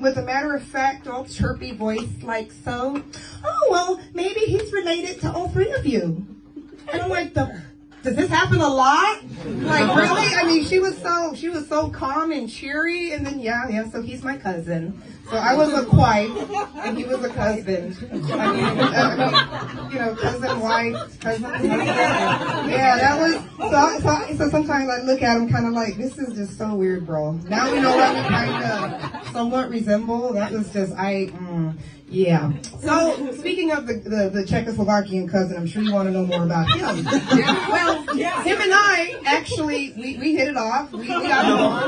With a matter-of-fact, all chirpy voice like so. Oh, well, maybe he's related to all three of you. And I'm like, does this happen a lot? Like, really? I mean, she was so calm and cheery, and then, yeah, so he's my cousin. So I was a cuwife, and he was a cusband. I mean, you know, cousin, wife, cousin, husband. Yeah, that was, so sometimes I look at him kind of like, this is just so weird, bro. Now we know what we kind of somewhat resemble. That was just, yeah. So, speaking of the Czechoslovakian cousin, I'm sure you want to know more about him. Well, him and I, actually, we hit it off. We got along.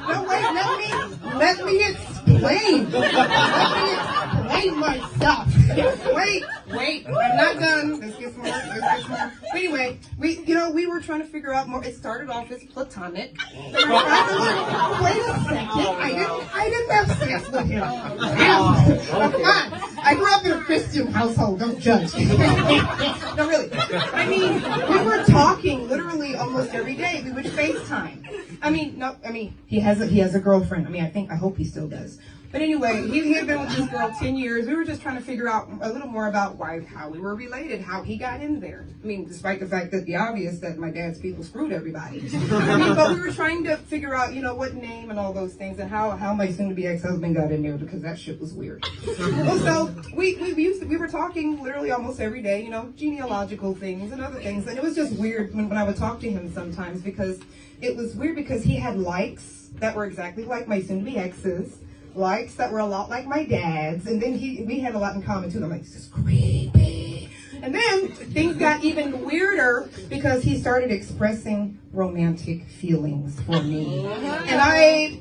No, wait, let me explain. Let me explain myself. Wait, I'm not done. Let's get some more. But anyway, we were trying to figure out more. It started off as platonic. Wait a second. I didn't have sex with him. Come on. I grew up in a Christian household. Don't judge. No, really. I mean, we were talking literally almost every day. We would FaceTime. He has a girlfriend. I hope he still does. But anyway, he had been with this girl 10 years. We were just trying to figure out a little more about how we were related, how he got in there. I mean, despite the fact that the obvious that my dad's people screwed everybody. But we were trying to figure out, what name and all those things, and how my soon-to-be ex-husband got in there, because that shit was weird. Well, so we were talking literally almost every day, genealogical things and other things, and it was just weird when I would talk to him sometimes, because it was weird because he had likes that were exactly like my soon-to-be ex's. Likes that were a lot like my dad's, and then we had a lot in common too. I'm like, this is creepy. And then things got even weirder because he started expressing romantic feelings for me. And I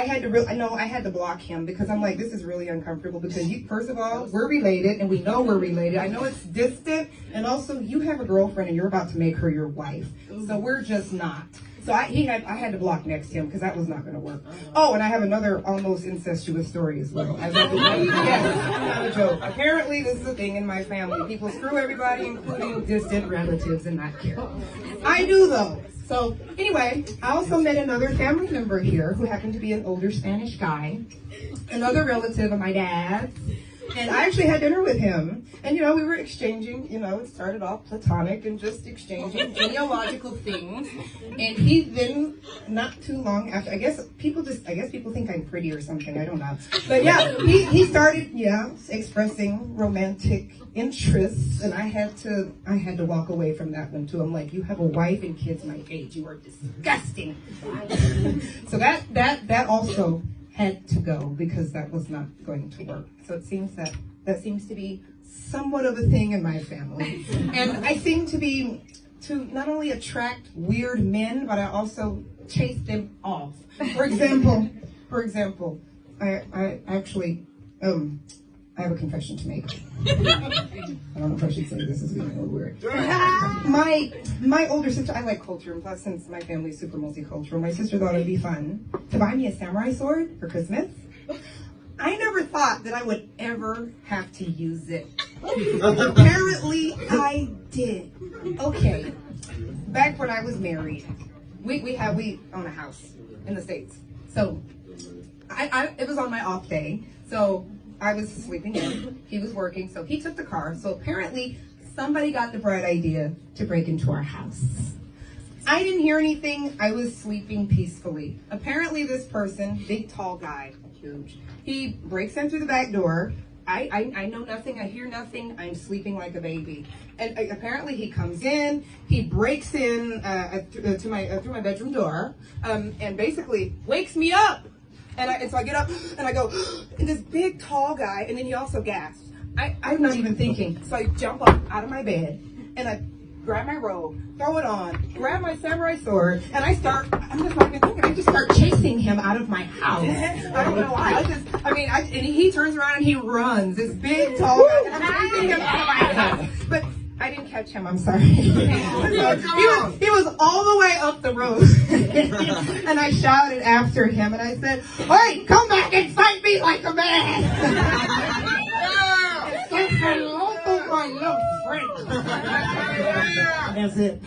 had to block him, because I'm like, this is really uncomfortable, because first of all, we're related, and we know we're related. I know it's distant, and also you have a girlfriend and you're about to make her your wife. So we're just not. So I had to block next to him, because that was not going to work. Oh, and I have another almost incestuous story as well. Yes, not a joke. Apparently, this is a thing in my family. People screw everybody, including distant relatives, and not care. I do, though. So anyway, I also met another family member here who happened to be an older Spanish guy, another relative of my dad's. And I actually had dinner with him, and we were exchanging, it started off platonic and just exchanging genealogical things. And he then, not too long after, I guess people think I'm pretty or something, I don't know. But yeah, he started, expressing romantic interests, and I had to walk away from that one too. I'm like, you have a wife and kids my age, you are disgusting. So that also had to go, because that was not going to work. So it seems that seems to be somewhat of a thing in my family. And I seem to not only attract weird men, but I also chase them off. For example, I actually, I have a confession to make. I don't know if I should say this, is getting a little weird. My older sister, I like culture, and plus since my family's super multicultural, my sister thought it'd be fun to buy me a samurai sword for Christmas. I never thought that I would ever have to use it. Apparently I did. Okay, back when I was married, we own a house in the States. So it was on my off day, so I was sleeping in, he was working, so he took the car. So apparently somebody got the bright idea to break into our house. I didn't hear anything, I was sleeping peacefully. Apparently this person, big tall guy, huge, he breaks in through the back door. I know nothing, I hear nothing, I'm sleeping like a baby. And apparently he comes in, he breaks in through my bedroom door, and basically wakes me up. And so I get up and I go, and this big tall guy, and then he also gasps. I'm not even thinking. So I jump up out of my bed and I grab my robe, throw it on, grab my samurai sword, and I'm just not even thinking, I just start chasing him out of my house. I don't know why. And he turns around and he runs, this big tall guy, and I'm chasing him out of my house. But I didn't catch him, I'm sorry. He was all the way up the road. And I shouted after him and I said, "Hey, come back and fight me like a man!" Say hello to my little friend. That's it.